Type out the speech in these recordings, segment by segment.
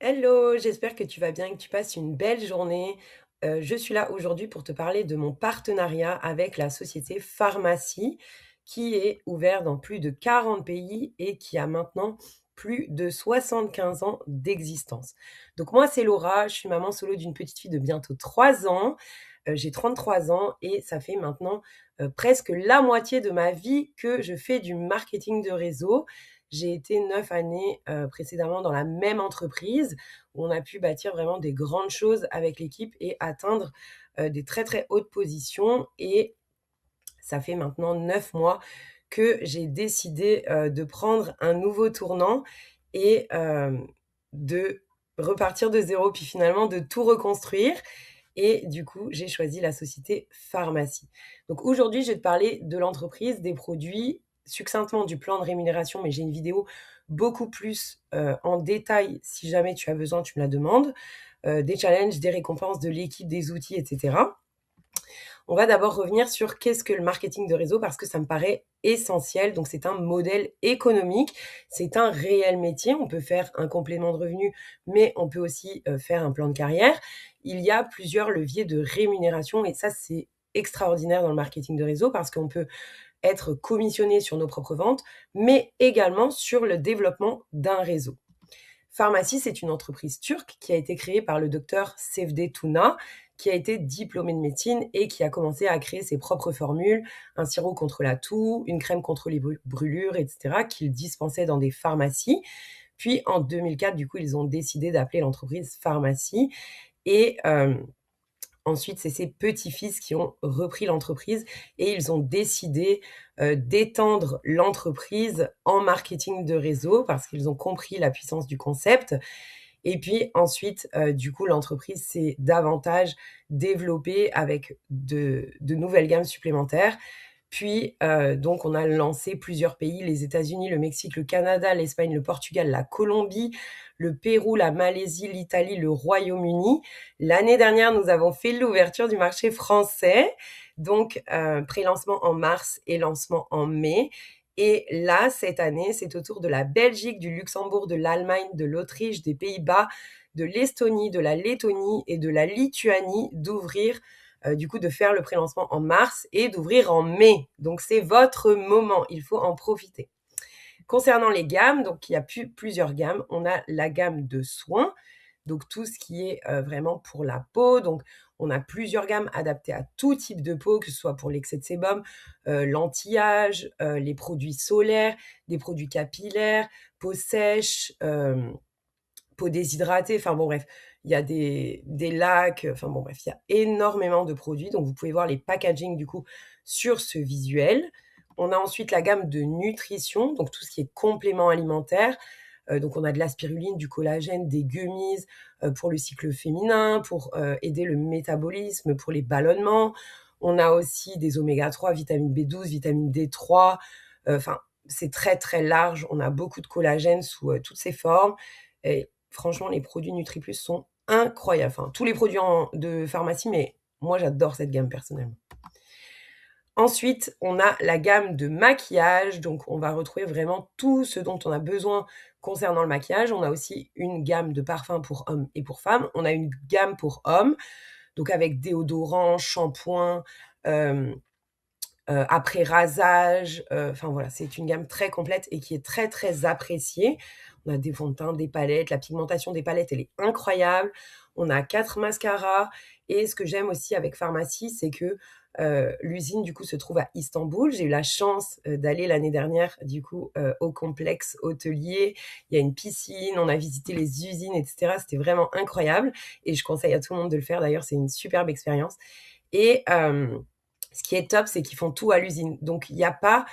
Hello, j'espère que tu vas bien et que tu passes une belle journée. Je suis là aujourd'hui pour te parler de mon partenariat avec la société Pharmacie, qui est ouverte dans plus de 40 pays et qui a maintenant plus de 75 ans d'existence. Donc moi, c'est Laura, je suis maman solo d'une petite fille de bientôt 3 ans. J'ai 33 ans et ça fait maintenant, presque la moitié de ma vie que je fais du marketing de réseau. J'ai été 9 années, précédemment dans la même entreprise où on a pu bâtir vraiment des grandes choses avec l'équipe et atteindre, des très, très hautes positions et ça fait maintenant 9 mois que j'ai décidé, de prendre un nouveau tournant et de repartir de zéro, puis finalement de tout reconstruire et du coup, j'ai choisi la société Pharmacie. Donc aujourd'hui, je vais te parler de l'entreprise, des produits, succinctement du plan de rémunération, mais j'ai une vidéo beaucoup plus, en détail si jamais tu as besoin, tu me la demandes, des challenges, des récompenses, de l'équipe, des outils et cetera. On va d'abord revenir sur qu'est-ce que le marketing de réseau parce que ça me paraît essentiel. Donc c'est un modèle économique, c'est un réel métier. On peut faire un complément de revenu, mais on peut aussi faire un plan de carrière. Il y a plusieurs leviers de rémunération et ça c'est extraordinaire dans le marketing de réseau parce qu'on peut être commissionné sur nos propres ventes, mais également sur le développement d'un réseau. Pharmacie, c'est une entreprise turque qui a été créée par le docteur Sevde Tuna, qui a été diplômé de médecine et qui a commencé à créer ses propres formules, un sirop contre la toux, une crème contre les brûlures, etc., qu'il dispensait dans des pharmacies. Puis en 2004, du coup, ils ont décidé d'appeler l'entreprise Pharmacie et ensuite, c'est ses petits-fils qui ont repris l'entreprise et ils ont décidé, d'étendre l'entreprise en marketing de réseau parce qu'ils ont compris la puissance du concept et puis ensuite, du coup, l'entreprise s'est davantage développée avec de nouvelles gammes supplémentaires. Puis, donc on a lancé plusieurs pays, les États-Unis, le Mexique, le Canada, l'Espagne, le Portugal, la Colombie, le Pérou, la Malaisie, l'Italie, le Royaume-Uni. L'année dernière, nous avons fait l'ouverture du marché français, donc pré-lancement en mars et lancement en mai. Et là, cette année, c'est au tour de la Belgique, du Luxembourg, de l'Allemagne, de l'Autriche, des Pays-Bas, de l'Estonie, de la Lettonie et de la Lituanie d'ouvrir du coup de faire le pré-lancement en mars et d'ouvrir en mai. Donc c'est votre moment, il faut en profiter. Concernant les gammes, donc il y a plusieurs gammes. On a la gamme de soins, donc tout ce qui est vraiment pour la peau. Donc on a plusieurs gammes adaptées à tout type de peau, que ce soit pour l'excès de sébum, l'anti-âge, les produits solaires, des produits capillaires, peau sèche, peau déshydratée, enfin bon bref, il y a des lacs, enfin bon bref, il y a énormément de produits, donc vous pouvez voir les packaging du coup sur ce visuel. On a ensuite la gamme de nutrition, donc tout ce qui est complément alimentaire. Donc on a de la spiruline, du collagène, des gummies pour le cycle féminin, pour aider le métabolisme, pour les ballonnements. On a aussi des oméga 3, vitamine B12, vitamine D3. Enfin, c'est très très large. On a beaucoup de collagène sous toutes ses formes. Et franchement, les produits NutriPlus sont incroyables. Enfin, tous les produits de pharmacie, mais moi j'adore cette gamme personnellement. Ensuite, on a la gamme de maquillage, donc on va retrouver vraiment tout ce dont on a besoin concernant le maquillage. On a aussi une gamme de parfums pour hommes et pour femmes. On a une gamme pour hommes, donc avec déodorant, shampoing, après rasage, enfin voilà, c'est une gamme très complète et qui est très, très appréciée. On a des fonds de teint, des palettes, la pigmentation des palettes, elle est incroyable. On a 4 mascaras et ce que j'aime aussi avec Pharmacie, c'est que, l'usine du coup se trouve à Istanbul. J'ai eu la chance, d'aller l'année dernière du coup, au complexe hôtelier. Il y a une piscine, on a visité les usines et cetera. C'était vraiment incroyable et je conseille à tout le monde de le faire d'ailleurs, c'est une superbe expérience et ce qui est top, c'est qu'ils font tout à l'usine. Donc il n'y a pas,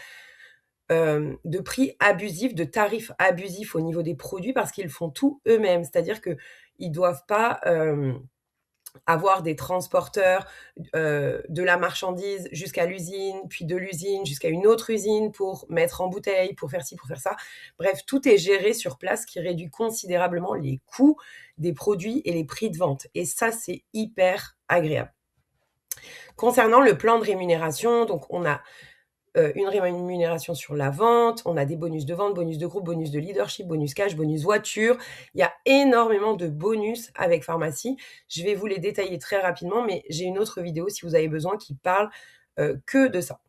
de prix abusifs, de tarifs abusifs au niveau des produits parce qu'ils font tout eux-mêmes. C'est-à-dire qu'ils ne doivent pas, avoir des transporteurs, de la marchandise jusqu'à l'usine, puis de l'usine jusqu'à une autre usine pour mettre en bouteille, pour faire ci, pour faire ça. Bref, tout est géré sur place, ce qui réduit considérablement les coûts des produits et les prix de vente et ça, c'est hyper agréable. Concernant le plan de rémunération, donc on a une rémunération sur la vente, on a des bonus de vente, bonus de groupe, bonus de leadership, bonus cash, bonus voiture. Il y a énormément de bonus avec Pharmacy. Je vais vous les détailler très rapidement, mais j'ai une autre vidéo si vous avez besoin qui parle que de ça.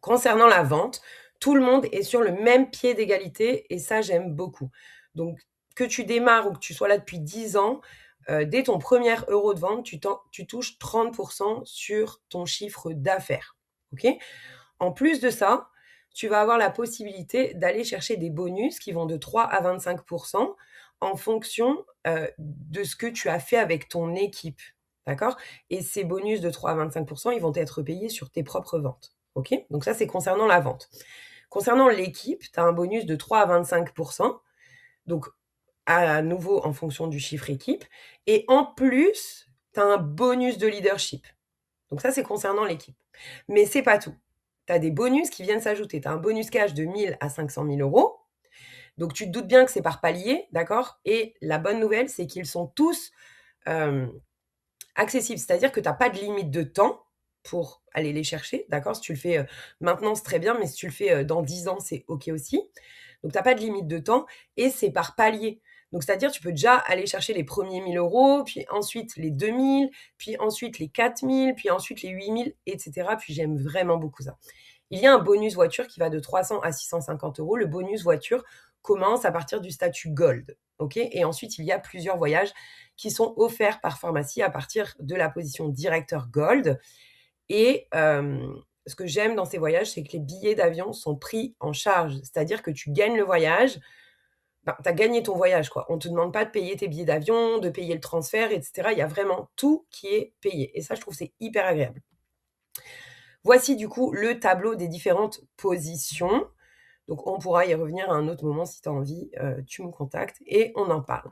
Concernant la vente, tout le monde est sur le même pied d'égalité et ça, j'aime beaucoup. Donc, que tu démarres ou que tu sois là depuis 10 ans, dès ton premier euro de vente, tu touches 30% sur ton chiffre d'affaires. OK ? En plus de ça, tu vas avoir la possibilité d'aller chercher des bonus qui vont de 3 à 25% en fonction de ce que tu as fait avec ton équipe. D'accord ? Et ces bonus de 3 à 25%, ils vont être payés sur tes propres ventes. OK ? Donc ça, c'est concernant la vente. Concernant l'équipe, tu as un bonus de 3 à 25%. Donc, à nouveau, en fonction du chiffre équipe. Et en plus, tu as un bonus de leadership. Donc ça, c'est concernant l'équipe. Mais c'est pas tout. Tu as des bonus qui viennent s'ajouter. Tu as un bonus cash de 1000 à 500 000 euros. Donc tu te doutes bien que c'est par palier, d'accord ? Et la bonne nouvelle, c'est qu'ils sont tous accessibles. C'est-à-dire que tu n'as pas de limite de temps pour aller les chercher, d'accord ? Si tu le fais maintenant, c'est très bien, mais si tu le fais dans 10 ans, c'est OK aussi. Donc tu n'as pas de limite de temps et c'est par palier. Donc, c'est-à-dire, tu peux déjà aller chercher les premiers 1000 euros, puis ensuite les 2000, puis ensuite les 4000, puis ensuite les 8000, etc. Puis j'aime vraiment beaucoup ça. Il y a un bonus voiture qui va de 300 à 650 euros. Le bonus voiture commence à partir du statut Gold. OK ? Et ensuite, il y a plusieurs voyages qui sont offerts par Pharmacy à partir de la position directeur Gold. Et ce que j'aime dans ces voyages, c'est que les billets d'avion sont pris en charge. C'est-à-dire que tu gagnes le voyage, tu as gagné ton voyage, quoi. On ne te demande pas de payer tes billets d'avion, de payer le transfert, etc. Il y a vraiment tout qui est payé. Et ça, je trouve, c'est hyper agréable. Voici du coup le tableau des différentes positions. Donc, on pourra y revenir à un autre moment si tu as envie. Tu me contactes et on en parle.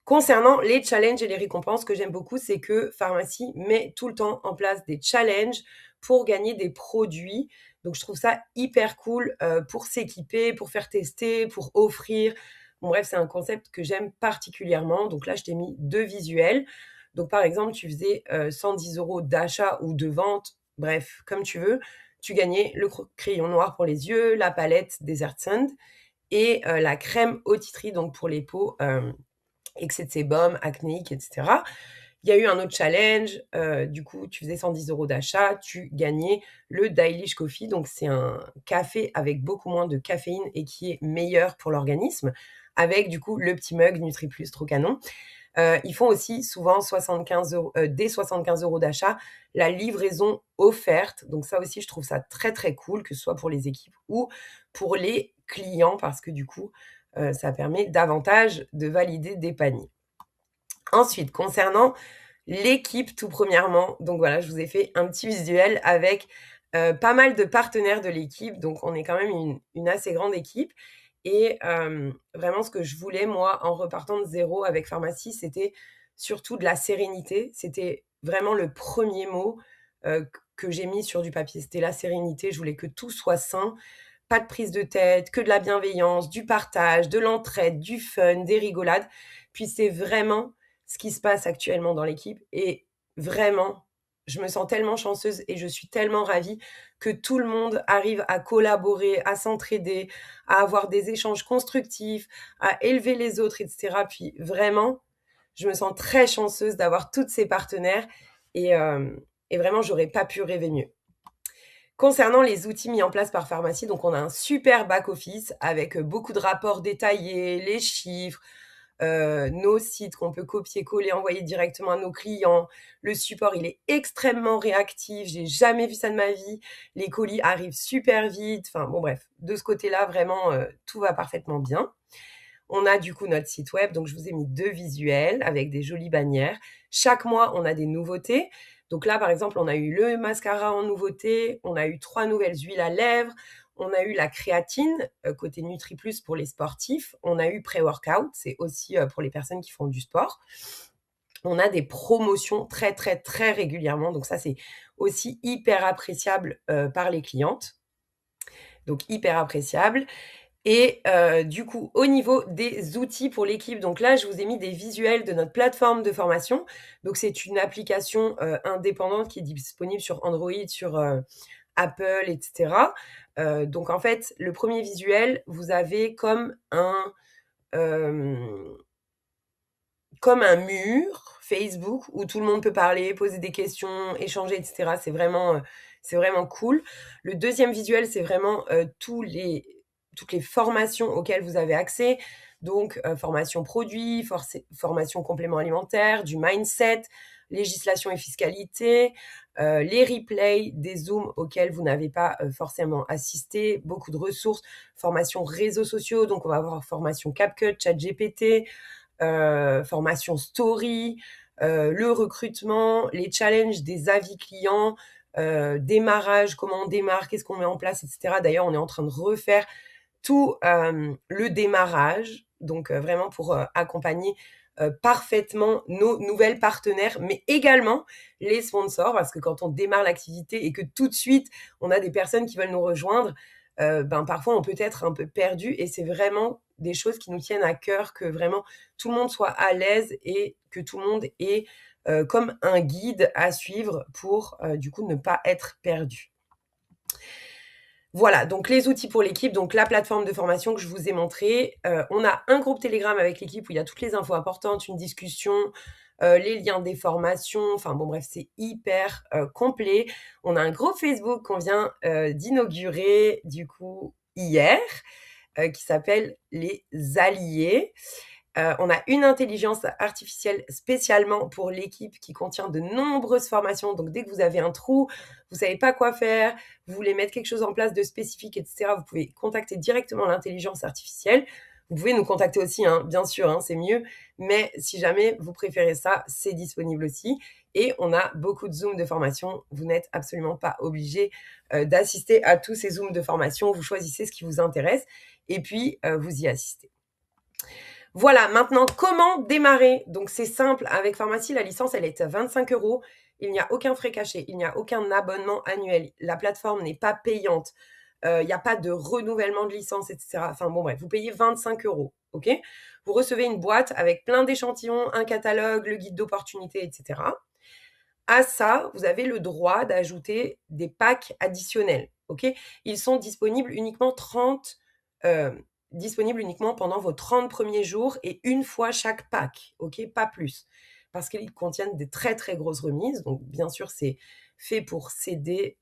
Concernant les challenges et les récompenses, ce que j'aime beaucoup, c'est que Pharmacy met tout le temps en place des challenges pour gagner des produits. Donc, je trouve ça hyper cool pour s'équiper, pour faire tester, pour offrir. Bon, bref, c'est un concept que j'aime particulièrement. Donc là, je t'ai mis 2 visuels. Donc, par exemple, tu faisais 110 euros d'achat ou de vente, bref, comme tu veux. Tu gagnais le crayon noir pour les yeux, la palette Desert Sand et la crème Haute-Titri, donc pour les peaux excès de sébum, acnéique, etc. Il y a eu un autre challenge. Du coup, tu faisais 110 euros d'achat, tu gagnais le Dailish Coffee. Donc, c'est un café avec beaucoup moins de caféine et qui est meilleur pour l'organisme, avec du coup le petit mug NutriPlus trop canon. Ils font aussi souvent 75 euros, dès 75 euros d'achat, la livraison offerte. Donc ça aussi, je trouve ça très, très cool, que ce soit pour les équipes ou pour les clients, parce que du coup, ça permet davantage de valider des paniers. Ensuite, concernant l'équipe, tout premièrement, donc voilà, je vous ai fait un petit visuel avec pas mal de partenaires de l'équipe. Donc, on est quand même une assez grande équipe. Et vraiment, ce que je voulais, moi, en repartant de zéro avec Pharmacy, c'était surtout de la sérénité. C'était vraiment le premier mot que j'ai mis sur du papier. C'était la sérénité. Je voulais que tout soit sain, pas de prise de tête, que de la bienveillance, du partage, de l'entraide, du fun, des rigolades. Puis c'est vraiment ce qui se passe actuellement dans l'équipe. Et vraiment, je me sens tellement chanceuse et je suis tellement ravie que tout le monde arrive à collaborer, à s'entraider, à avoir des échanges constructifs, à élever les autres, etc. Puis vraiment, je me sens très chanceuse d'avoir tous ces partenaires et vraiment, j'aurais pas pu rêver mieux. Concernant les outils mis en place par Pharmacy, donc on a un super back-office avec beaucoup de rapports détaillés, les chiffres, nos sites qu'on peut copier-coller, envoyer directement à nos clients. Le support, il est extrêmement réactif. J'ai jamais vu ça de ma vie. Les colis arrivent super vite. Enfin bon, bref, de ce côté-là, vraiment, tout va parfaitement bien. On a du coup notre site web, donc je vous ai mis 2 visuels avec des jolies bannières. Chaque mois, on a des nouveautés. Donc là, par exemple, on a eu le mascara en nouveauté, on a eu 3 nouvelles huiles à lèvres, on a eu la créatine, côté NutriPlus pour les sportifs, on a eu pré-workout, c'est aussi pour les personnes qui font du sport. On a des promotions très, très, très régulièrement, donc ça, c'est aussi hyper appréciable par les clientes. Donc, hyper appréciable. Et du coup, au niveau des outils pour l'équipe, donc là, je vous ai mis des visuels de notre plateforme de formation. Donc, c'est une application indépendante qui est disponible sur Android, sur Apple, et cetera. Donc en fait, le premier visuel, vous avez hem, comme un mur Facebook où tout le monde peut parler, poser des questions, échanger, et cetera. C'est vraiment cool. Le deuxième visuel, c'est vraiment, toutes les formations auxquelles vous avez accès. Donc, formation produits, formation compléments alimentaires, du mindset, législation et fiscalité, les replays des Zooms auxquels vous n'avez pas, forcément assisté, beaucoup de ressources, formation réseaux sociaux, donc on va avoir formation CapCut, ChatGPT, formation story, le recrutement, les challenges des avis clients, démarrage, comment on démarre, qu'est-ce qu'on met en place, et cetera. D'ailleurs, on est en train de refaire tout, le démarrage, donc vraiment pour, accompagner, parfaitement nos nouvelles partenaires, mais également les sponsors. Parce que quand on démarre l'activité et que tout de suite, on a des personnes qui veulent nous rejoindre, parfois on peut être un peu perdu et c'est vraiment des choses qui nous tiennent à cœur, que vraiment tout le monde soit à l'aise et que tout le monde ait, comme un guide à suivre pour, du coup, ne pas être perdu. Voilà, donc les outils pour l'équipe, donc la plateforme de formation que je vous ai montrée. On a un groupe Telegram avec l'équipe où il y a toutes les infos importantes, une discussion, les liens des formations, enfin bon bref, c'est hyper, complet. On a un groupe Facebook qu'on vient, d'inaugurer du coup hier, qui s'appelle les Alliés. On a une intelligence artificielle spécialement pour l'équipe qui contient de nombreuses formations. Donc, dès que vous avez un trou, vous savez pas quoi faire, vous voulez mettre quelque chose en place de spécifique, etc., vous pouvez contacter directement l'intelligence artificielle. Vous pouvez nous contacter aussi, hein, bien sûr, hein, c'est mieux. Mais si jamais vous préférez ça, c'est disponible aussi. Et on a beaucoup de Zooms de formation. Vous n'êtes absolument pas obligé d'assister à tous ces Zooms de formation. Vous choisissez ce qui vous intéresse et puis vous y assistez. Voilà, maintenant, comment démarrer? Donc, c'est simple, avec Pharmacie, la licence, elle est à 25 €. Il n'y a aucun frais caché, il n'y a aucun abonnement annuel. La plateforme n'est pas payante. Il n'y a pas de renouvellement de licence, et cetera. Enfin bon, bref, vous payez 25 €, OK? Vous recevez une boîte avec plein d'échantillons, un catalogue, le guide d'opportunité, et cetera. À ça, vous avez le droit d'ajouter des packs additionnels, OK? Ils sont disponibles uniquement pendant vos 30 premiers jours et une fois chaque pack, OK? Pas plus. Parce qu'ils contiennent des très, très grosses remises. Donc bien sûr, c'est fait pour s'aider,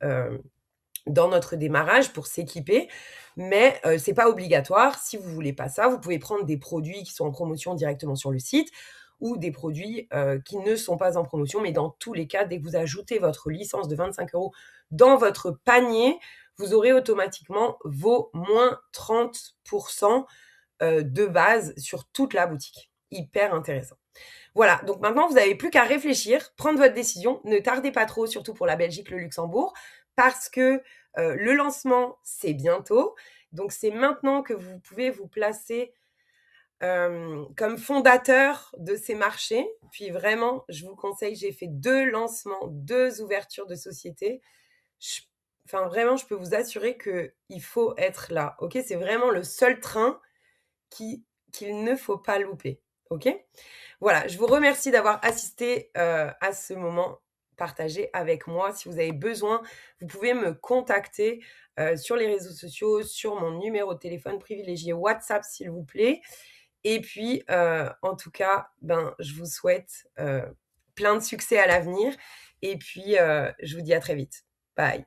dans notre démarrage, pour s'équiper, mais c'est pas obligatoire. Si vous voulez pas ça, vous pouvez prendre des produits qui sont en promotion directement sur le site ou des produits, qui ne sont pas en promotion. Mais dans tous les cas, dès que vous ajoutez votre licence de 25 € dans votre panier, vous aurez automatiquement vos moins 30 de base sur toute la boutique. Hyper intéressant. Voilà, donc maintenant, vous n'avez plus qu'à réfléchir, prendre votre décision. Ne tardez pas trop, surtout pour la Belgique, le Luxembourg, parce que le lancement, c'est bientôt. Donc, c'est maintenant que vous pouvez vous placer comme fondateur de ces marchés. Puis vraiment, je vous conseille, j'ai fait 2 lancements, 2 ouvertures de société. Je Enfin, vraiment, je peux vous assurer qu'il faut être là, OK? C'est vraiment le seul train qu'il ne faut pas louper, OK? Voilà, je vous remercie d'avoir assisté, à ce moment partagé avec moi. Si vous avez besoin, vous pouvez me contacter, sur les réseaux sociaux, sur mon numéro de téléphone privilégié WhatsApp, s'il vous plaît. Et puis, en tout cas, je vous souhaite, plein de succès à l'avenir et puis, je vous dis à très vite. Bye.